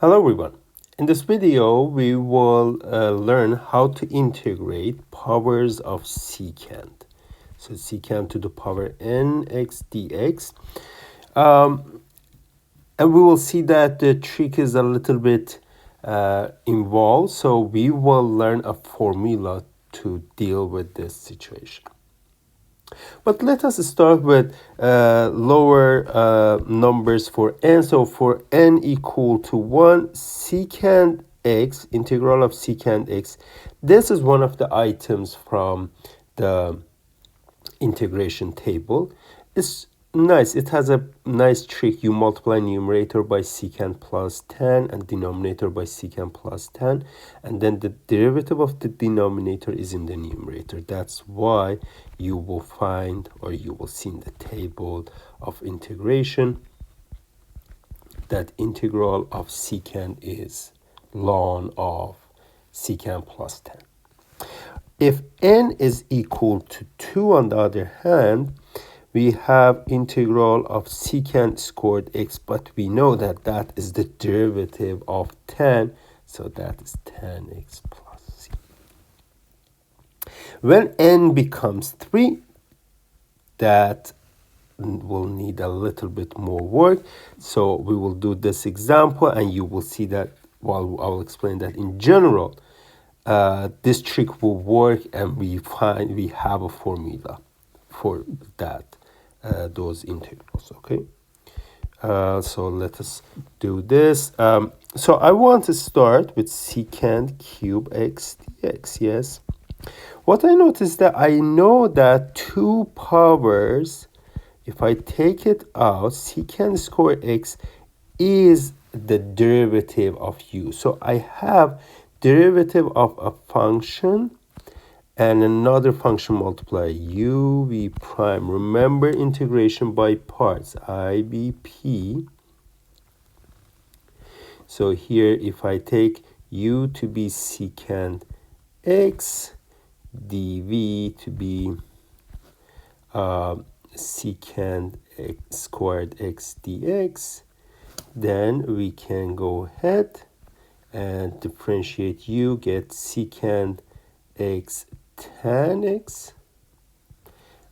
Hello everyone. In this video, we will learn how to integrate powers of secant. So secant to the power nx dx. And we will see that the trick is a little bit involved. So we will learn a formula to deal with this situation. But let us start with lower numbers for n. So for n equal to 1, secant x, integral of secant x. This is one of the items from the integration table. It's nice. It has a nice trick. You multiply numerator by secant plus 10 and denominator by secant plus 10, and then the derivative of the denominator is in the numerator. That's why you will find, or you will see in the table of integration, that integral of secant is ln of secant plus 10. If n is equal to 2, on the other hand, we have integral of secant squared x, but we know that that is the derivative of 10, so that is 10x plus c. When n becomes 3, that will need a little bit more work, so we will do this example, and you will see that, well, I will explain that in general, this trick will work, and we have a formula for that, those integrals. Okay, so let us do this. So I want to start with secant cube x dx. Yes, what I noticed that I know that 2 powers, if I take it out, secant square x is the derivative of u. So I have derivative of a function and another function multiply u v prime. Remember integration by parts, IBP. So here if I take u to be secant x, dv to be secant x squared x dx, then we can go ahead and differentiate u, get secant x tan x,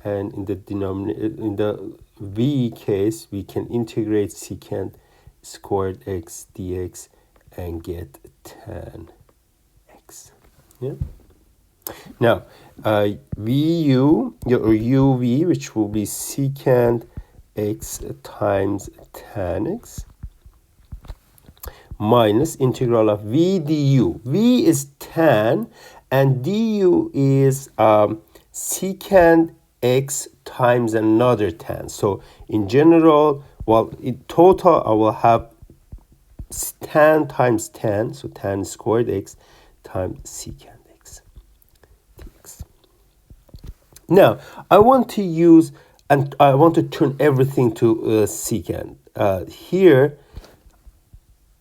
and in the denominator, in the v case, we can integrate secant squared x dx and get tan x. Yeah. Now, vu or uv, which will be secant x times tan x, minus integral of v du. V is tan, and du is secant x times another tan. So in general, well, in total, I will have tan times tan, so tan squared x times secant x dx. Now, I want to use, and I want to turn everything to secant. Here,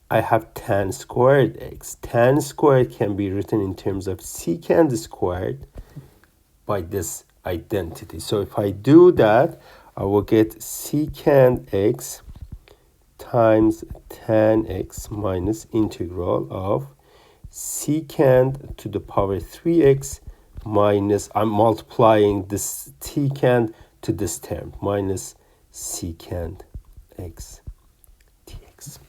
I have tan squared x. Tan squared can be written in terms of secant squared by this identity. So if I do that, I will get secant x times tan x minus integral of secant to the power 3x minus, I'm multiplying this secant to this term, minus secant x dx.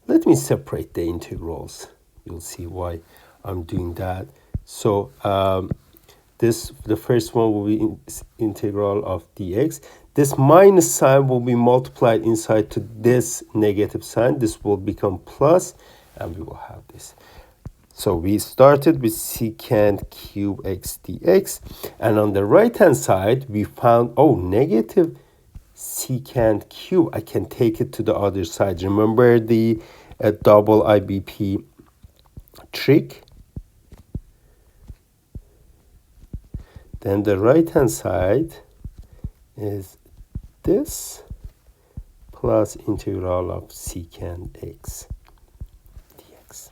Let me separate the integrals. You'll see why I'm doing that. So the first one will be integral of dx. This minus sign will be multiplied inside to this negative sign. This will become plus, and we will have this. So we started with secant cube x dx, and on the right hand side we found, oh, negative secant cube. I can take it to the other side. Remember the double IBP trick? Then the right hand side is this plus integral of secant x dx.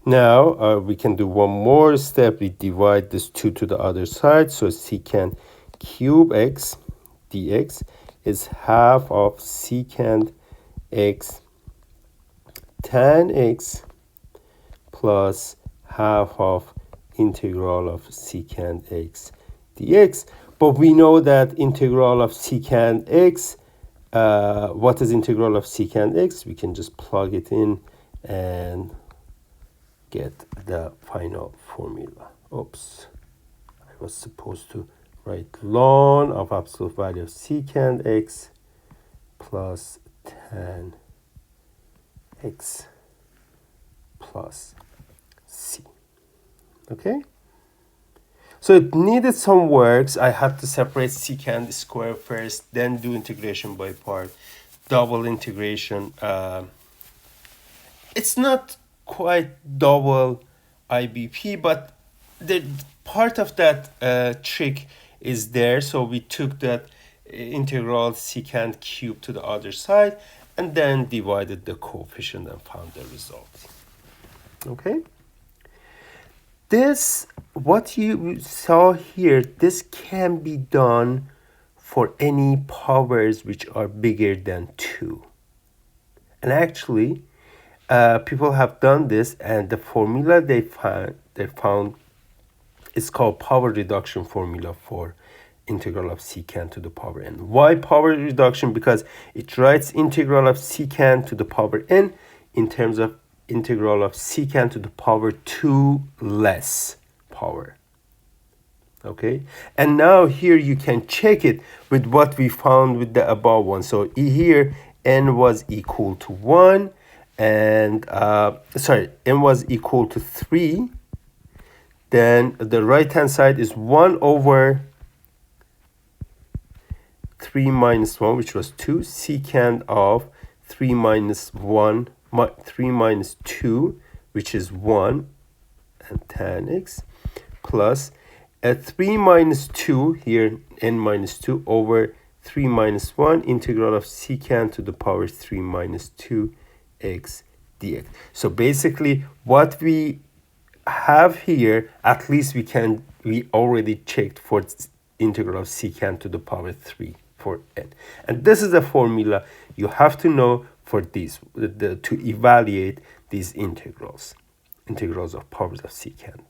Now we can do one more step. We divide this 2 to the other side. So secant cube x dx is half of secant x tan x plus half of integral of secant x dx. But we know that integral of secant x, what is integral of secant x? We can just plug it in and get the final formula. Oops, I was supposed to write ln of absolute value of secant x plus tan x plus c. Okay, so it needed some works. I had to separate secant square first, then do integration by part, double integration. It's not quite double IBP, but the part of that trick is there. So we took that integral secant cube to the other side and then divided the coefficient and found the result. Okay, this, what you saw here, this can be done for any powers which are bigger than 2. And actually, people have done this, and the formula they found is called power reduction formula for integral of secant to the power n. Why power reduction? Because it writes integral of secant to the power n in terms of integral of secant to the power 2 less power. Okay, and now here you can check it with what we found with the above one. So here n was equal to 1 and n was equal to 3. Then the right hand side is 1 over 3 minus 1, which was 2, secant of 3 minus 1, 3 minus 2, which is 1, and tan x, plus 3 minus 2, here n minus 2, over 3 minus 1, integral of secant to the power 3 minus 2 x dx. So basically what we have here, at least we already checked for integral of secant to the power 3 for n. And this is a formula you have to know for these, to evaluate these integrals of powers of secant.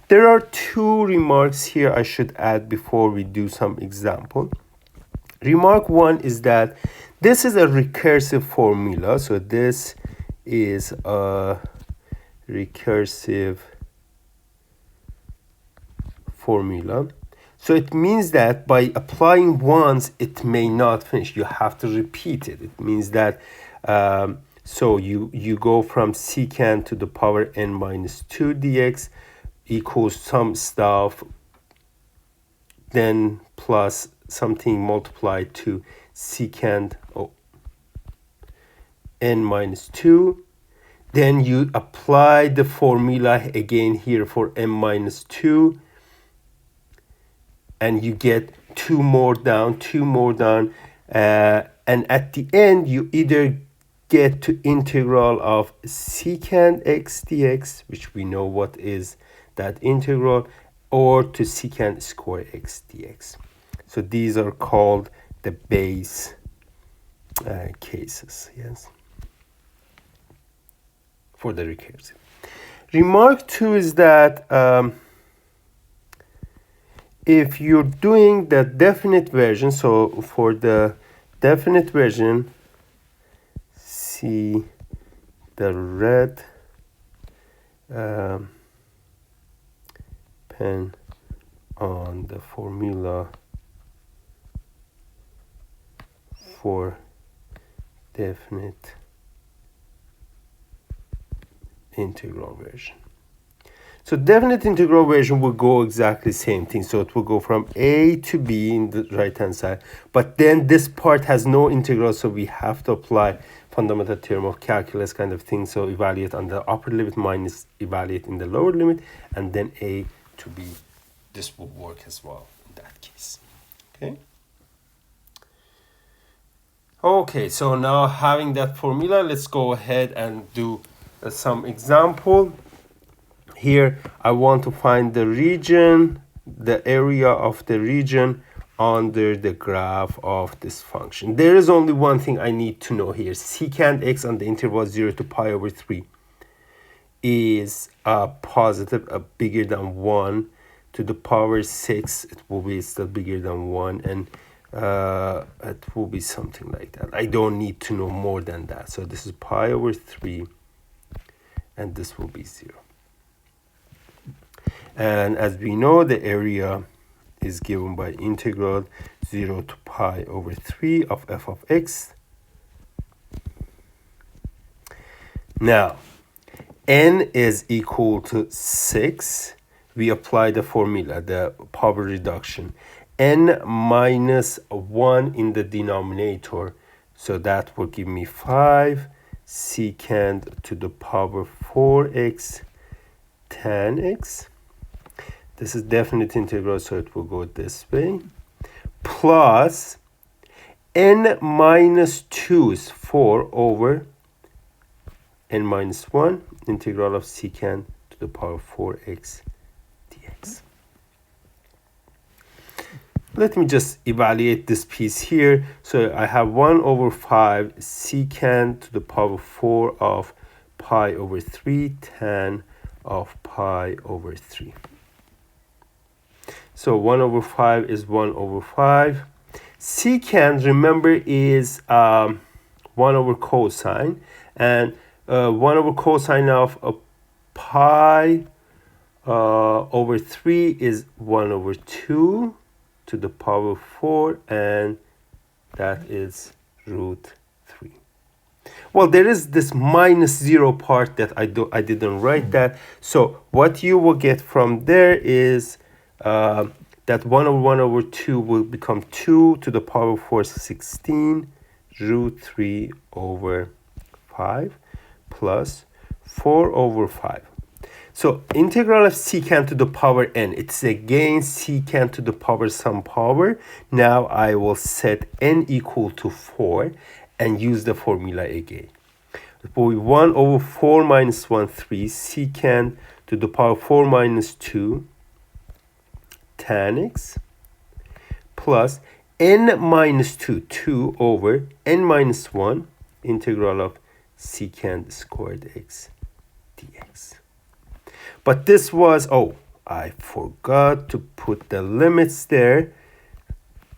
There are 2 remarks here I should add before we do some example. Remark 1 is that this is a recursive formula. So this is a recursive formula. So it means that by applying once, it may not finish. You have to repeat it. It means that, so you go from secant to the power n minus 2 dx equals some stuff, then plus something multiplied to secant n minus 2. Then you apply the formula again here for n minus 2. And you get 2 more down, and at the end you either get to integral of secant x dx, which we know what is that integral, or to secant square x dx. So these are called the base cases, yes, for the recursive. Remark 2 is that if you're doing the definite version, so for the definite version, see the red pen on the formula for definite integral version. So definite integral version will go exactly the same thing. So it will go from a to b in the right hand side. But then this part has no integral, so we have to apply fundamental theorem of calculus kind of thing. So evaluate on the upper limit minus evaluate in the lower limit, and then a to b. This will work as well in that case. Okay. Okay, so now having that formula, let's go ahead and do some example. Here I want to find the region, the area of the region under the graph of this function. There is only one thing I need to know here. Secant x on the interval 0 to pi over 3 is positive, bigger than 1 to the power 6. It will be still bigger than 1, and it will be something like that. I don't need to know more than that. So this is pi over 3, and this will be 0. And as we know, the area is given by integral 0 to pi over 3 of f of x. Now, n is equal to 6. We apply the formula, the power reduction. N minus 1 in the denominator. So that will give me 5 secant to the power 4x tan x. This is definite integral, so it will go this way. Plus n minus 2 is 4 over n minus 1 integral of secant to the power 4x dx. Let me just evaluate this piece here. So I have 1 over 5 secant to the power 4 of pi over 3 tan of pi over 3. So 1 over 5 is 1 over 5. Secant, remember, is 1 over cosine. And 1 over cosine of pi over 3 is 1 over 2 to the power 4. And that is root 3. Well, there is this minus 0 part that I didn't write that. So what you will get from there is that 1 over 1 over 2 will become 2 to the power 4, 16, root 3 over 5 plus 4 over 5. So integral of secant to the power n, it's again secant to the power some power. Now I will set n equal to 4 and use the formula again. It will be 1 over 4 minus 1, 3, secant to the power 4 minus 2 tan x plus n minus 2, 2 over n minus 1 integral of secant squared x dx. But this was, oh, I forgot to put the limits there.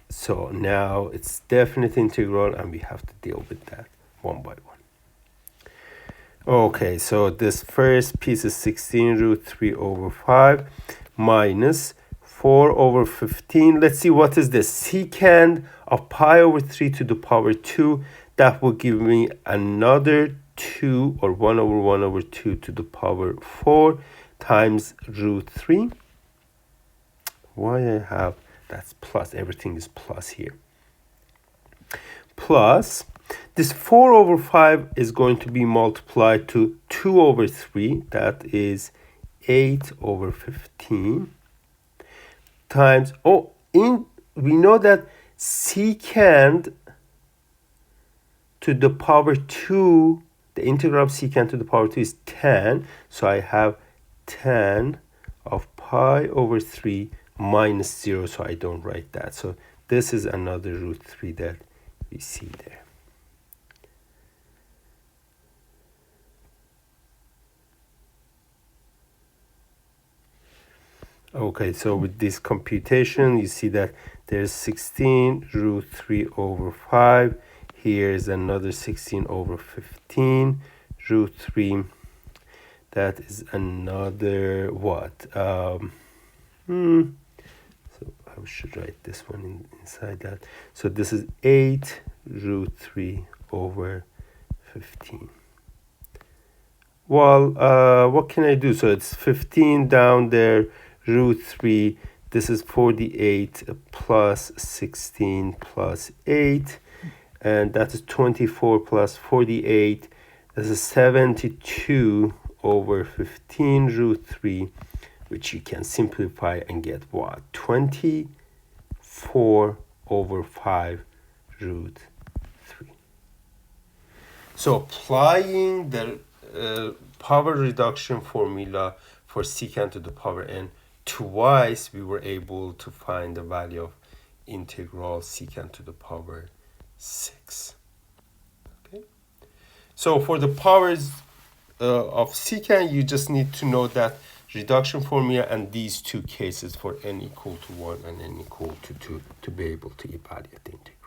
So now it's definite integral, and we have to deal with that one by one. Okay, so this first piece is 16 root 3 over 5 minus 4 over 15. Let's see, what is this? Secant of pi over 3 to the power 2. That will give me another 2, or 1 over 1 over 2 to the power 4 times root 3. Why I have, that's plus, everything is plus here. Plus, this 4 over 5 is going to be multiplied to 2 over 3. That is 8 over 15. Times, we know that secant to the power 2, the integral of secant to the power 2 is 10. So I have 10 of pi over 3 minus 0, so I don't write that. So this is another root 3 that we see there. Okay, so with this computation, you see that there's 16 root 3 over 5. Here is another 16 over 15 root 3. That is another what? So I should write this one inside that. So this is 8 root 3 over 15. Well, what can I do? So it's 15 down there, root 3. This is 48 plus 16 plus 8. And that is 24 plus 48. This is 72 over 15 root 3, which you can simplify and get what? 24 over 5 root 3. So applying the power reduction formula for secant to the power n twice, we were able to find the value of integral secant to the power 6. Okay. So for the powers of secant, you just need to know that reduction formula and these two cases for n equal to 1 and n equal to 2 to be able to evaluate the integral.